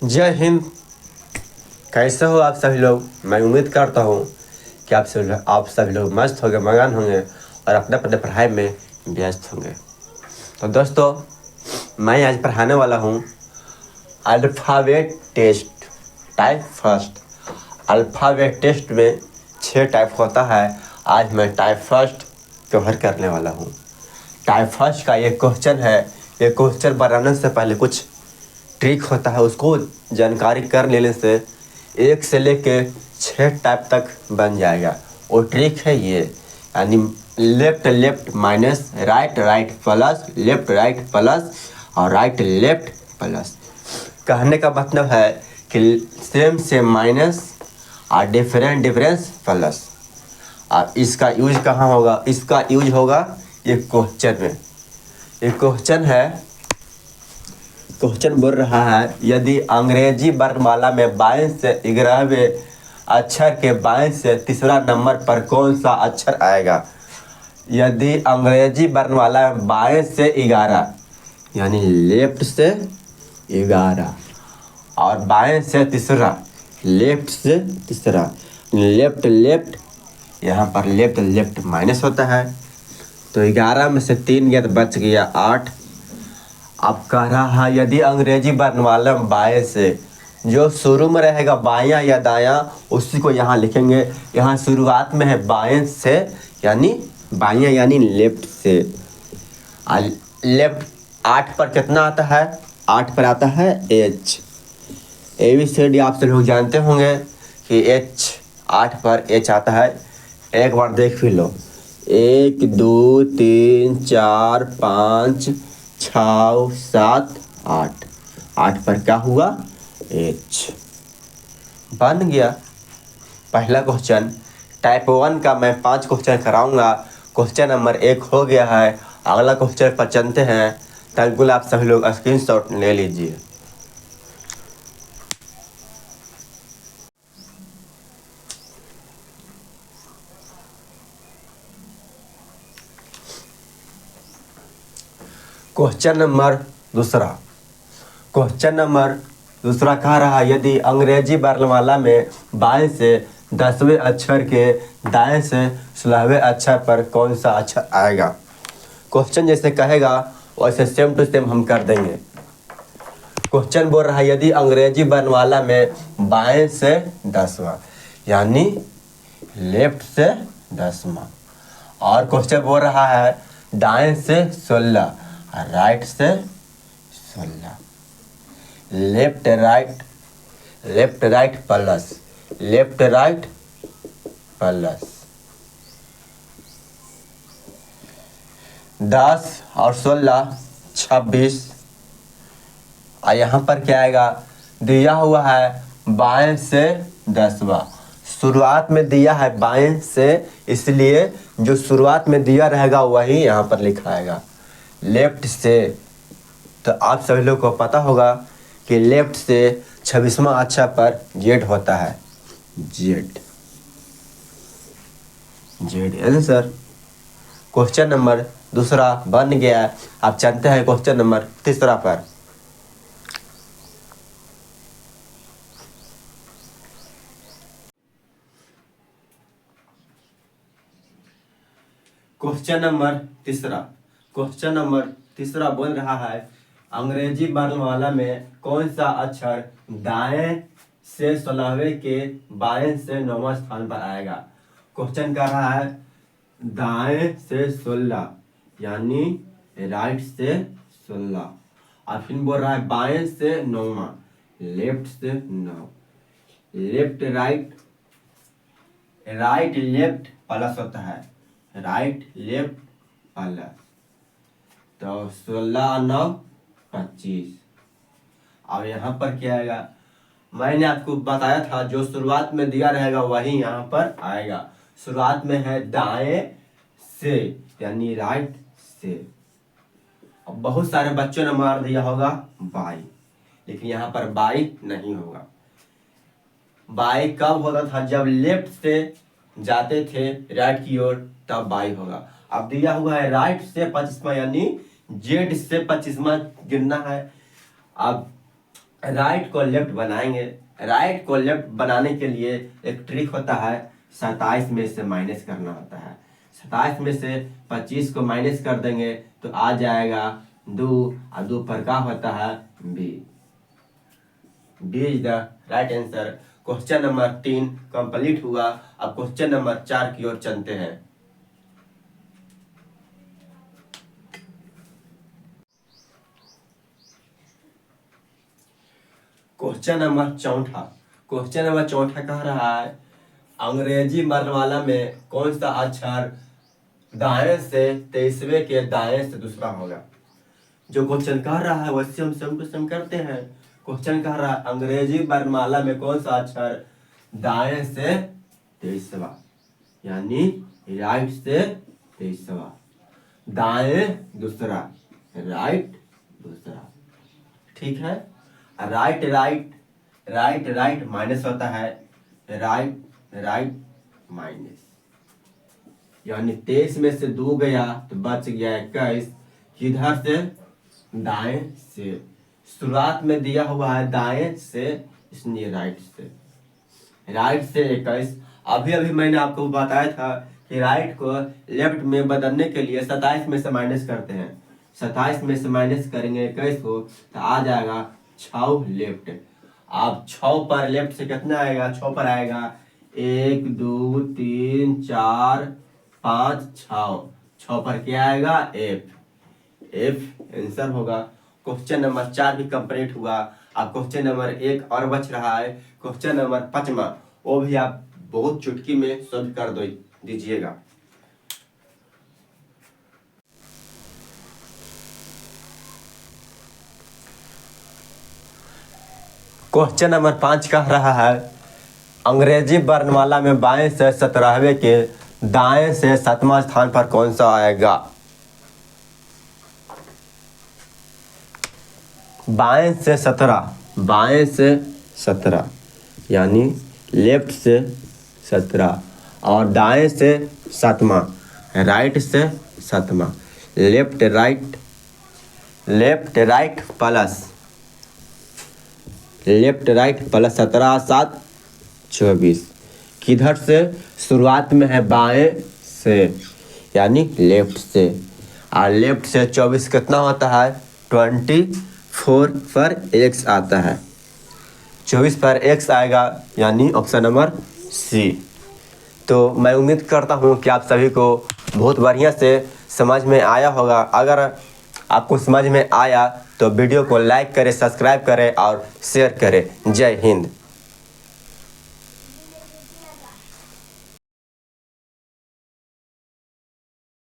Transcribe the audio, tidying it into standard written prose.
जय हिंद। कैसे हो आप सभी लोग। मैं उम्मीद करता हूँ कि आप सभी लोग मस्त होंगे, मगन होंगे और अपने अपने पढ़ाई में व्यस्त होंगे। तो दोस्तों, मैं आज पढ़ाने वाला हूँ alphabet test type first. Alphabet test में 6 टाइप होता है। आज मैं टाइप फर्स्ट कवर करने वाला हूँ। टाइप फर्स्ट का ये क्वेश्चन है। ये क्वेश्चन बनाने से पहले कुछ ट्रिक होता है, उसको जानकारी कर लेने से 1 से लेके 6 टाइप तक बन जाएगा। वो ट्रिक है ये, यानी left left minus, right right plus, left right plus और राइट लेफ्ट प्लस। कहने का मतलब है कि सेम सेम माइनस और डिफरेंट डिफरेंस प्लस। और इसका यूज कहाँ होगा? इसका यूज होगा ये क्वेश्चन में। ये क्वेश्चन बोल रहा है, यदि अंग्रेजी वर्णमाला में 22 से 11वें अक्षर के 22 से तीसरा नंबर पर कौन सा अक्षर आएगा? यदि अंग्रेजी वर्णमाला में 22 से 11 यानी लेफ्ट से 11 और 22 से तीसरा, लेफ्ट से तीसरा, लेफ्ट लेफ्ट, यहाँ पर लेफ्ट लेफ्ट माइनस होता है। तो 11 में से 3 गया तो बच गया 8। अब कह रहा है यदि अंग्रेजी वर्णमाला में 22 से जो शुरू में रहेगा बायां या दायां उसी को यहाँ लिखेंगे। यहाँ शुरुआत में है 22 से यानी बायां यानी लेफ्ट से। लेफ्ट 8 पर कितना आता है? 8 पर आता है एच। ABCD आप सब लोग जानते होंगे कि एच, 8 पर एच आता है। एक बार देख भी लो, 1 2 3 4 5 6 7 8। 8 पर क्या हुआ? एच। बन गया पहला क्वेश्चन। टाइप 1 का मैं 5 क्वेश्चन कराऊंगा। क्वेश्चन नंबर 1 हो गया है। अगला क्वेश्चन पर चलते हैं। बिल्कुल आप सभी लोग स्क्रीनशॉट ले लीजिए। क्वेश्चन नंबर दूसरा कह रहा है, यदि अंग्रेजी वर्णमाला में 22 से 10वें अक्षर के दाएं से 16वें अक्षर पर कौन सा अक्षर आएगा? क्वेश्चन जैसे कहेगा वैसे सेम टू सेम हम कर देंगे। क्वेश्चन बोल रहा है यदि अंग्रेजी वर्णमाला में 22 से 10वां यानी लेफ्ट से 10वां, और क्वेश्चन बोल रहा है दाएं से 16 राइट से 16, left right plus, left right plus. 10 और 16 26। और यहाँ पर क्या आएगा? दिया हुआ है 22 से 10वां। शुरुआत में दिया है 22 से, इसलिए जो शुरुआत में दिया रहेगा वही यहाँ पर लिखा आएगा लेफ्ट से। तो आप सभी लोग को पता होगा कि लेफ्ट से 26वां अक्षर पर जेड होता है। Z answer. क्वेश्चन नंबर दूसरा बन गया। अब चलते हैं क्वेश्चन नंबर तीसरा पर। क्वेश्चन नंबर तीसरा बोल रहा है, अंग्रेजी वर्णमाला में कौन सा अक्षर दाएं से 16वें के बाएं से 9वां स्थान पर आएगा? क्वेश्चन कर रहा है दाएं से 16 यानी राइट से 16, और फिर बोल रहा है बाएं से 9वां, लेफ्ट से 9, लेफ्ट राइट लेफ्ट प्लस होता है, राइट लेफ्ट प्लस। तो 16 9 25। अब यहाँ पर क्या आएगा? मैंने आपको बताया था जो शुरुआत में दिया रहेगा वही यहाँ पर आएगा। शुरुआत में है दाएं से यानी राइट से। अब बहुत सारे बच्चों ने मार दिया होगा बाई, लेकिन यहाँ पर बाई नहीं होगा। बाई कब होता था? जब लेफ्ट से जाते थे राइट की ओर, तब बाई होगा। अब दिया हुआ है राइट से 25वां यानी जेड से 25वां गिनना है। अब राइट को लेफ्ट बनाएंगे। राइट को लेफ्ट बनाने के लिए एक ट्रिक होता है, 27 में से माइनस करना होता है। 27 में से 25 को माइनस कर देंगे तो आ जाएगा 2, और 2 पर का होता है B. B is the right answer. Question number 3 complete हुआ। अब क्वेश्चन नंबर 4 की ओर चलते हैं। Question number 4। क्वेश्चन नंबर 4 कह रहा है अंग्रेजी वर्णमाला में कौन सा अक्षर दाएं से 23वें के दाएं से दूसरा होगा। जो क्वेश्चन कह रहा है वैसे हम सेम टू सेम करते हैं। क्वेश्चन कह रहा है अंग्रेजी वर्णमाला में कौन सा अक्षर दाएं से 23वां, यानी राइट से 23वां, दाएं दूसरा, राइट दूसरा। ठीक है। Right right right right minus होता है, राइट राइट माइनस, यानी 23 में से 2 गया तो बच गया 21। किधर से? दाएं से। शुरुआत में दिया हुआ है दाएं से, इसलिए राइट से। राइट से 21। अभी अभी मैंने आपको बताया था कि राइट को लेफ्ट में बदलने के लिए 27 में से माइनस करते हैं। 27 में से माइनस करेंगे 21 को तो आ जाएगा 6 लेफ्ट। अब 6 पर लेफ्ट से कितना आएगा? 6 पर आएगा 1 2 3 4 5 6। 6 पर क्या आएगा? एफ। एफ आंसर होगा। क्वेश्चन नंबर 4 भी कंप्लीट हुआ। अब क्वेश्चन नंबर 1 और बच रहा है, क्वेश्चन नंबर 5वां। वो भी आप बहुत चुटकी में सॉल्व कर दीजिएगा। क्वेश्चन नंबर 5 कह रहा है अंग्रेजी वर्णमाला में बाएं से 17वें के दाएं से 7वां स्थान पर कौन सा आएगा। बाएं से 17, बाएं से 17 यानी लेफ्ट से 17, और दाएं से 7वां, राइट से 7वां। Left right, left right plus, left right plus 17 7 24। किधर से? शुरुआत में है बाएं से, यानी लेफ्ट से, और लेफ्ट से 24 कितना होता है? 24 पर x आता है। 24 पर x आएगा, यानी ऑप्शन नंबर सी। तो मैं उम्मीद करता हूँ कि आप सभी को बहुत बढ़िया से समझ में आया होगा। अगर आपको समझ में आया तो वीडियो को लाइक करें, सब्सक्राइब करें और शेयर करें। जय हिंद।